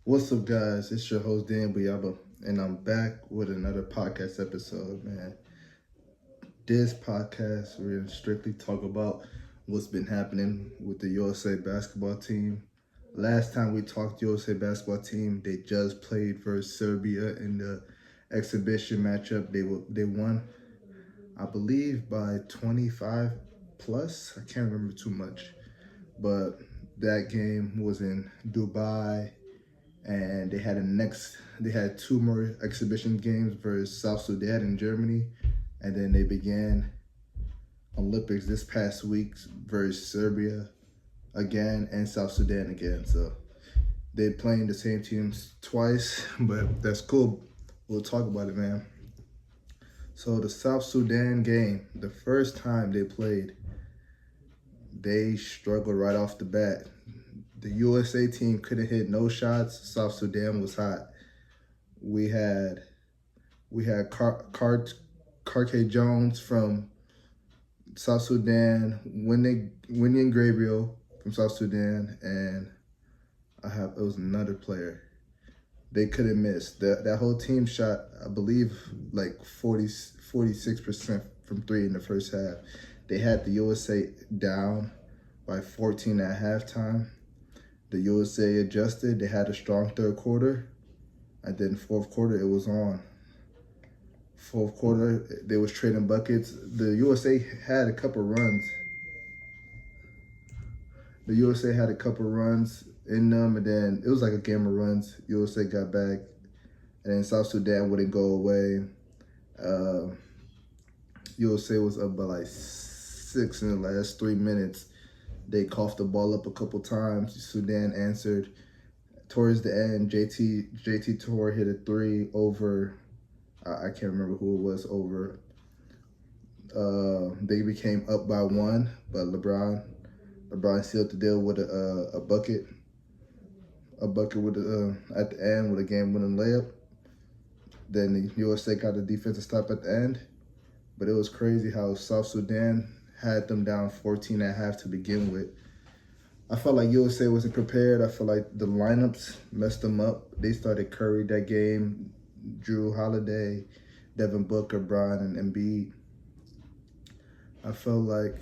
What's up, guys? It's your host, Dan Buyaba, and I'm back with another podcast episode, man. This podcast, we're going to strictly talk about what's been happening with the USA basketball team. Last time we talked USA basketball team, they just played versus Serbia in the exhibition matchup. They won, I believe, by 25 plus. I can't remember too much, but that game was in Dubai. And they had two more exhibition games versus South Sudan and Germany, and then they began Olympics this past week versus Serbia again and South Sudan again. So they're playing the same teams twice, but that's cool. We'll talk about it, man. So the South Sudan game, the first time they played, they struggled right off the bat. The USA team couldn't hit no shots. South Sudan was hot. We had Carke Jones from South Sudan, Winnie Gabriel from South Sudan, and it was another player. They couldn't miss. That whole team shot, I believe, like 46% from three in the first half. They had the USA down by 14 at halftime. The USA adjusted. They had a strong third quarter. And then fourth quarter, it was on. Fourth quarter, they was trading buckets. The USA had a couple runs. The USA had a couple runs in them, and then it was like a game of runs. USA got back, and then South Sudan wouldn't go away. USA was up by like 6 in the last 3 minutes. They coughed the ball up a couple times. Sudan answered. Towards the end, JT Tor hit a three over, I can't remember who it was over. They became up by one, but LeBron sealed the deal with a bucket with at the end with a game-winning layup. Then the USA got the defensive stop at the end, but it was crazy how South Sudan had them down 14 at half to begin with. I felt like USA wasn't prepared. I feel like the lineups messed them up. They started Curry that game, Drew Holiday, Devin Booker, Bron, and Embiid. I felt like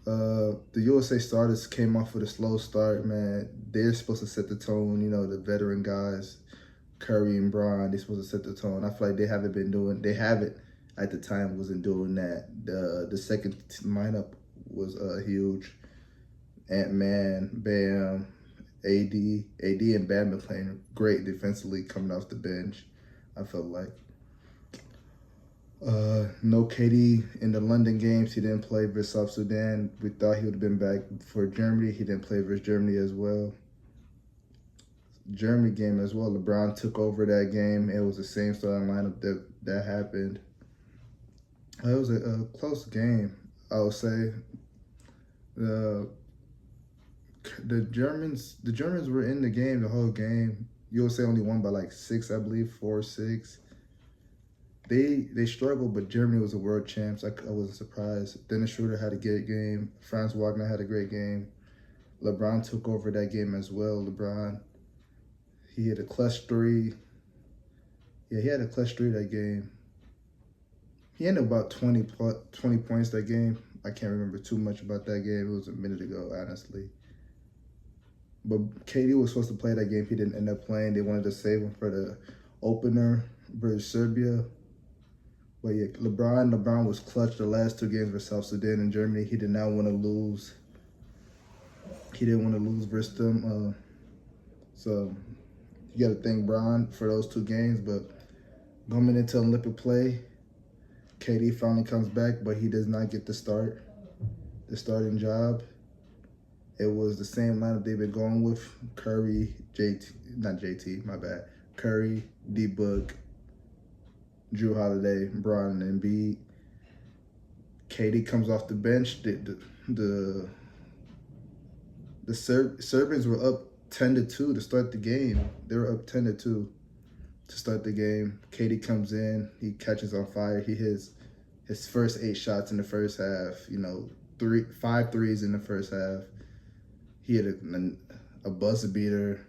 the USA starters came off with a slow start, man. They're supposed to set the tone, the veteran guys, Curry and Bron, they're supposed to set the tone. I feel like they haven't at the time wasn't doing that. The second lineup was huge. Ant-Man, Bam, AD and Bam been playing great defensively coming off the bench, I felt like. No KD in the London games. He didn't play versus South Sudan. We thought he would have been back for Germany. He didn't play versus Germany as well. Germany game as well. LeBron took over that game. It was the same starting lineup that happened. It was a close game, I would say. The Germans were in the game the whole game. USA only won by like 6, I believe, 4-6. They struggled, but Germany was the world champs. I wasn't surprised. Dennis Schroeder had a great game. Franz Wagner had a great game. LeBron took over that game as well. He had a clutch three. Yeah, he had a clutch three that game. He ended about 20 points that game. I can't remember too much about that game. It was a minute ago, honestly. But KD was supposed to play that game. He didn't end up playing. They wanted to save him for the opener versus Serbia. But yeah, LeBron was clutch the last 2 games versus South Sudan and Germany. He did not want to lose. He didn't want to lose versus them. So you got to thank Bron for those 2 games. But going into Olympic play, KD finally comes back, but he does not get the starting job. It was the same lineup they've been going with: Curry, Curry, D-Book, Drew Holiday, Bron, and Embiid. KD comes off the bench. The Serbians were up 10-2 to start the game. They were up 10-2 to start the game. KD comes in. He catches on fire. He hits his first 8 shots in the first half. 5 threes in the first half. He had a buzzer beater.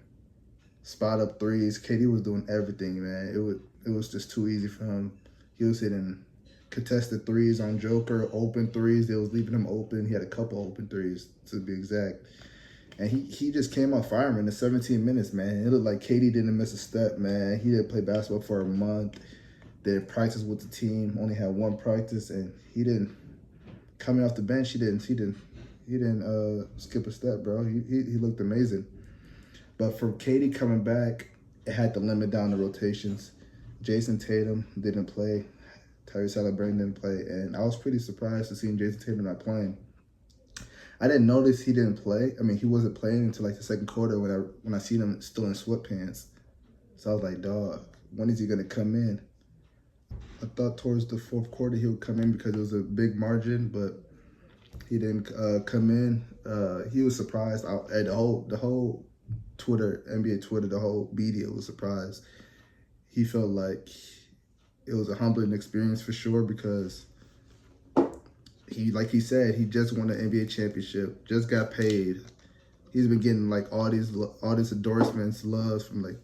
spot up threes. KD was doing everything, man. It was just too easy for him. He was hitting contested threes on Joker, open threes. They was leaving him open. He had a couple open threes, to be exact. And he just came out firing in the 17 minutes, man. It looked like KD didn't miss a step, man. He didn't play basketball for a month. Didn't practice with the team. Only had one practice, and he didn't. Coming off the bench, he didn't skip a step, bro. He looked amazing. But for KD coming back, it had to limit down the rotations. Jaysontatum didn't play. Tyresehaliburton didn't play, and I was pretty surprised to see Jaysontatum not playing. I didn't notice he didn't play. I mean, he wasn't playing until like the second quarter when I seen him still in sweatpants. So I was like, dog, when is he gonna come in? I thought towards the fourth quarter he would come in because it was a big margin, but he didn't come in. He was surprised. The whole Twitter, NBA Twitter, the whole media was surprised. He felt like it was a humbling experience for sure because like he said, he just won the NBA championship, just got paid. He's been getting like all these endorsements, loves from like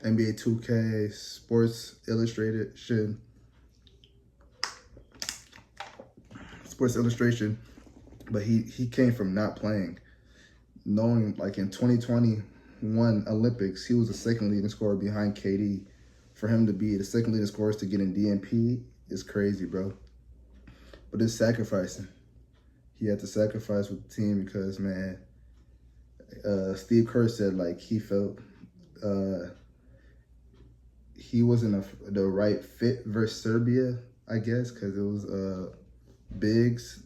NBA 2K, Sports Illustration, but he came from not playing, knowing like in 2021 Olympics, he was the second leading scorer behind KD. For him to be the second leading scorer to get in DNP is crazy, bro. But it's sacrificing. He had to sacrifice with the team because, man, Steve Kerr said like he felt he wasn't the right fit versus Serbia, I guess, because it was bigs.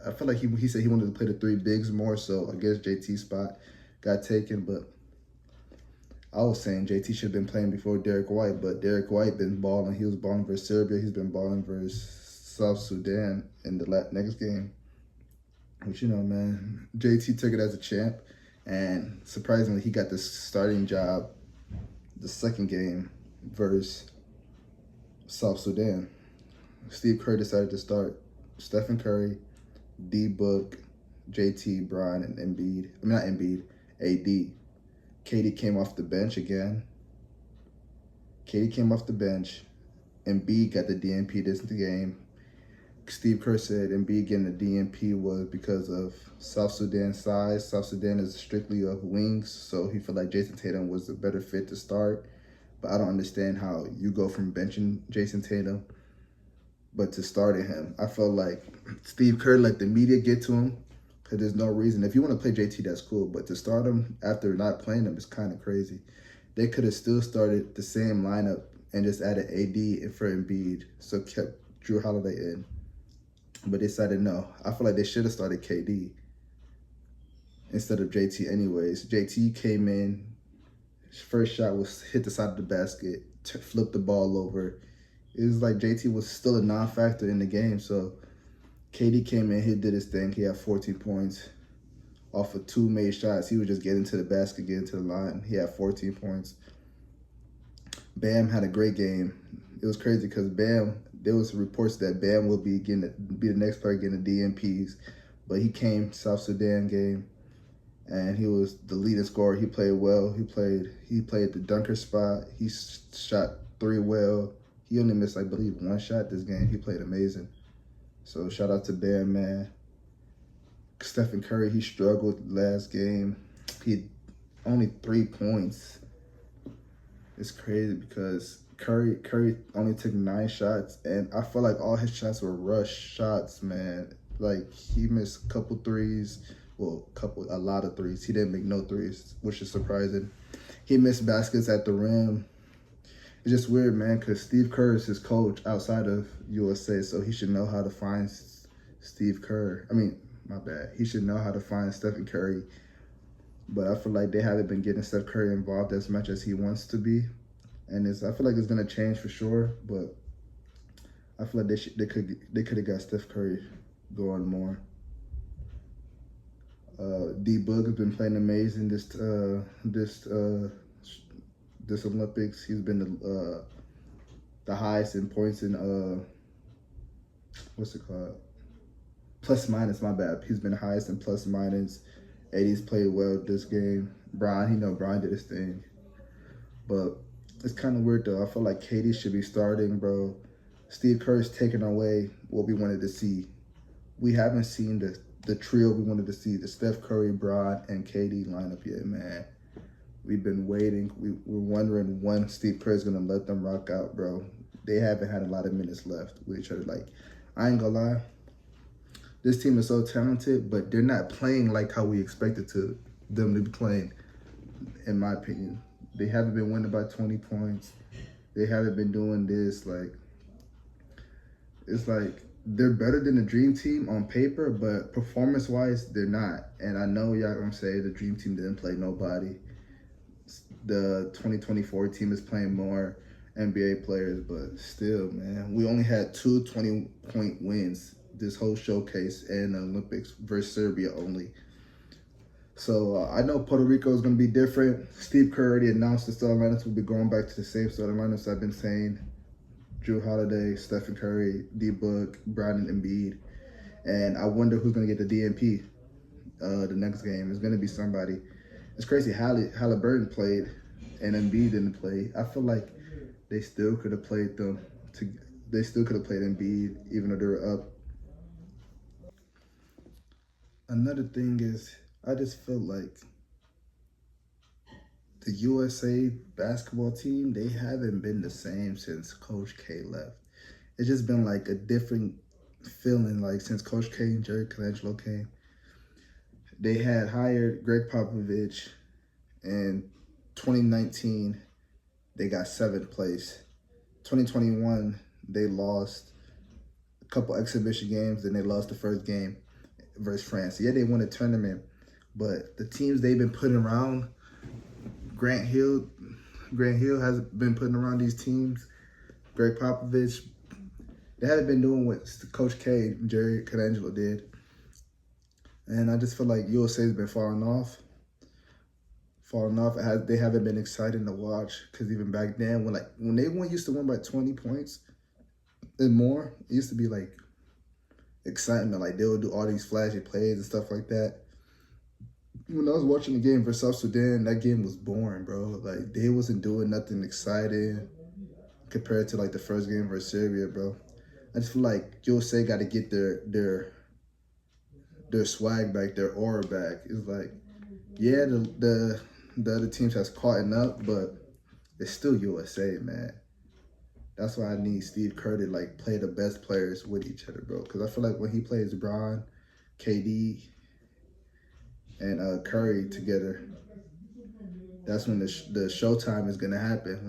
I feel like he said he wanted to play the three bigs more, so I guess JT's spot got taken. But I was saying JT should have been playing before Derek White, but Derek White been balling. He was balling versus Serbia. He's been balling versus South Sudan in the next game. But you know, man, JT took it as a champ, and surprisingly, he got the starting job the second game versus South Sudan. Steve Kerr decided to start Stephencurry, D-Book, JT, Brian, and Embiid. I mean, not Embiid, AD. KD came off the bench again. Embiid got the DNP this game. Steve Kerr said Embiid getting the DNP was because of South Sudan's size. South Sudan is strictly of wings, so he felt like Jaysontatum was a better fit to start. But I don't understand how you go from benching Jaysontatum but to starting him. I felt like Steve Kerr let the media get to him because there's no reason. If you want to play JT, that's cool, but to start him after not playing him is kind of crazy. They could have still started the same lineup and just added AD in for Embiid, so kept Drew Holiday in. But they decided no. I feel like they should have started KD instead of JT anyways. JT came in, his first shot was hit the side of the basket, flipped the ball over. It was like JT was still a non-factor in the game, so KD came in, he did his thing. He had 14 points off of 2 made shots. He was just getting to the basket, getting to the line. He had 14 points. Bam had a great game. It was crazy because Bam, there was reports that Bam will be the next player getting the DNPs, but he came South Sudan game, and he was the leading scorer. He played well. He played the dunker spot. He shot 3 well. He only missed, I believe, 1 shot this game. He played amazing. So shout out to Bam, man. Stephencurry, he struggled last game. He had only 3 points. It's crazy because Curry only took 9 shots, and I feel like all his shots were rush shots, man. Like, he missed a couple threes. Well, a lot of threes. He didn't make no threes, which is surprising. He missed baskets at the rim. It's just weird, man, because Steve Kerr is his coach outside of USA, so he should know how to find Steve Kerr. I mean, my bad. He should know how to find Stephencurry. But I feel like they haven't been getting Steph Curry involved as much as he wants to be. And I feel like it's going to change for sure, but I feel like they could have got Steph Curry going more. D-Book has been playing amazing this Olympics. He's been the highest in points in what's it called? Plus minus, my bad. He's been the highest in plus minus. AD's played well this game. Brian, Brian did his thing. But it's kind of weird though. I feel like KD should be starting, bro. Steve Kerr's taking away what we wanted to see. We haven't seen the trio we wanted to see, the Steph Curry, Bron, and KD lineup yet, man. We've been waiting. We're wondering when Steve Kerr's going to let them rock out, bro. They haven't had a lot of minutes left with each other. Like, I ain't going to lie. This team is so talented, but they're not playing like how we expected them to be playing, in my opinion. They haven't been winning by 20 points. They haven't been doing this. Like, it's like they're better than the Dream Team on paper, but performance-wise, they're not. And I know y'all gonna say the Dream Team didn't play nobody. The 2024 team is playing more NBA players, but still, man, we only had 2 20-point wins this whole showcase and the Olympics versus Serbia only. So I know Puerto Rico is going to be different. Steve Kerr already announced the starting lineups will be going back to the same starting lineups I've been saying. Jrue Holiday, Stephencurry, D-Book, Brandon Embiid. And I wonder who's going to get the DNP the next game. It's going to be somebody. It's crazy. Halliburton played and Embiid didn't play. I feel like they still could have played them. They still could have played Embiid even though they were up. Another thing is, I just feel like the USA basketball team, they haven't been the same since Coach K left. It's just been like a different feeling, like since Coach K and Jerry Colangelo came. They had hired Greg Popovich in 2019. They got 7th place. 2021, they lost a couple exhibition games, then they lost the first game versus France. Yeah, they won a tournament, but the teams they've been putting around, Grant Hill has been putting around these teams. Greg Popovich, they haven't been doing what Coach K and Jerry Colangelo did. And I just feel like USA has been falling off. They haven't been exciting to watch, because even back then, when they used to win by 20 points and more, it used to be like excitement. Like they would do all these flashy plays and stuff like that. When I was watching the game versus South Sudan, that game was boring, bro. Like they wasn't doing nothing exciting compared to like the first game versus Serbia, bro. I just feel like USA got to get their swag back, their aura back. It's like, yeah, the other teams has caught up, but it's still USA, man. That's why I need Steve Kerr to like play the best players with each other, bro. Because I feel like when he plays Bron, KD, and Curry together, that's when the showtime is gonna happen.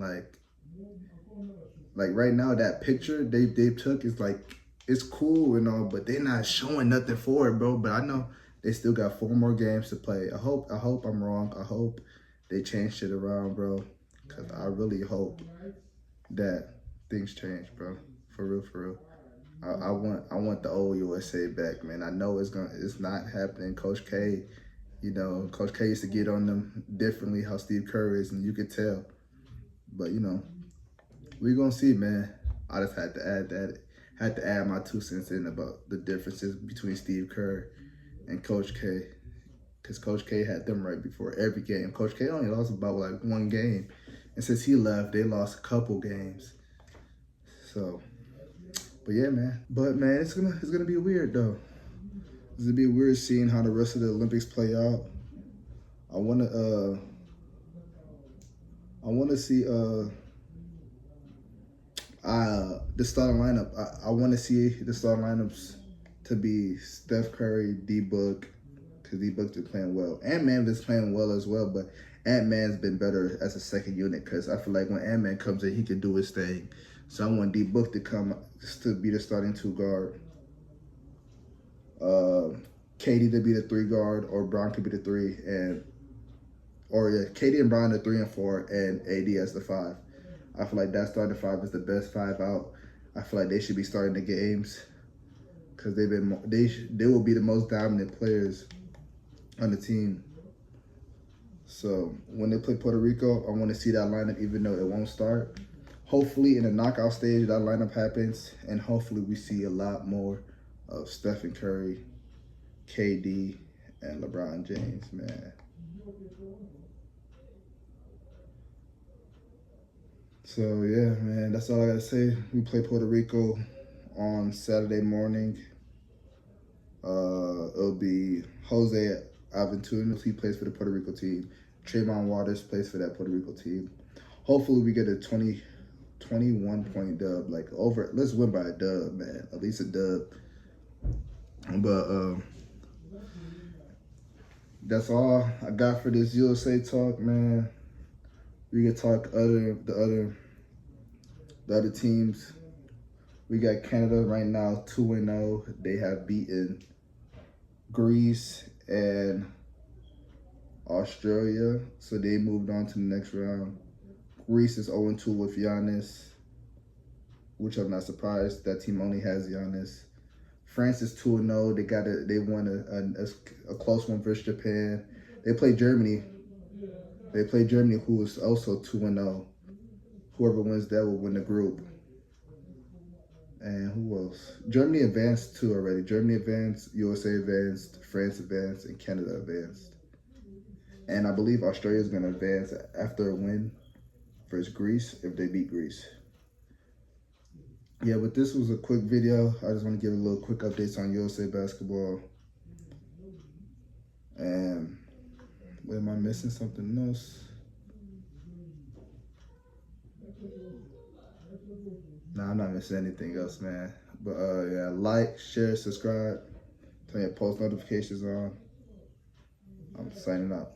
Like right now, that picture they took is like, it's cool and all, but they're not showing nothing for it, bro. But I know they still got 4 more games to play. I hope I'm wrong. I hope they change shit around, bro. Cause I really hope that things change, bro. For real. I want the old USA back, man. I know it's not happening. Coach K, Coach K used to get on them differently how Steve Kerr is, and you could tell. But we're gonna see, man. I just had to add my 2 cents in about the differences between Steve Kerr and Coach K. Because Coach K had them right before every game. Coach K only lost about like 1 game. And since he left, they lost a couple games. So, but yeah, man. But man, it's gonna be weird though. It's gonna be weird seeing how the rest of the Olympics play out. I wanna see the starting lineup. I wanna see the starting lineups to be Steph Curry, D-Book, because D-Book's been playing well. Ant-Man is playing well as well, but Ant-Man's been better as a second unit, because I feel like when Ant-Man comes in, he can do his thing. So I want D-Book to come to be the starting 2 guard. KD to be the 3 guard, or Bron could be the 3, KD and Bron the 3 and 4, and AD as the 5. I feel like that starting 5 is the best 5 out. I feel like they should be starting the games, because they will be the most dominant players on the team. So when they play Puerto Rico, I want to see that lineup, even though it won't start. Hopefully in the knockout stage, that lineup happens, and hopefully we see a lot more of Stephencurry, KD, and LeBron James, man. So yeah, man, that's all I gotta say. We play Puerto Rico on Saturday morning. It'll be Jose Aventuras. He plays for the Puerto Rico team. Trayvon Waters plays for that Puerto Rico team. Hopefully we get a 21 point dub. Like over, let's win by a dub, man. At least a dub. But that's all I got for this USA talk, man. We can talk the other teams. We got Canada right now 2-0. They have beaten Greece and Australia, so they moved on to the next round. Greece is 0-2 with Giannis, which I'm not surprised. That team only has Giannis. France is 2-0. They won a close one versus Japan. They played Germany. Who is also 2-0. Whoever wins that will win the group. And who else? Germany advanced too already. Germany advanced, USA advanced, France advanced, and Canada advanced. And I believe Australia is going to advance after a win versus Greece if they beat Greece. Yeah, but this was a quick video. I just want to give a little quick updates on USA basketball. And am I missing something else? Nah, I'm not missing anything else, man. But yeah, like, share, subscribe, turn your post notifications on. I'm signing out.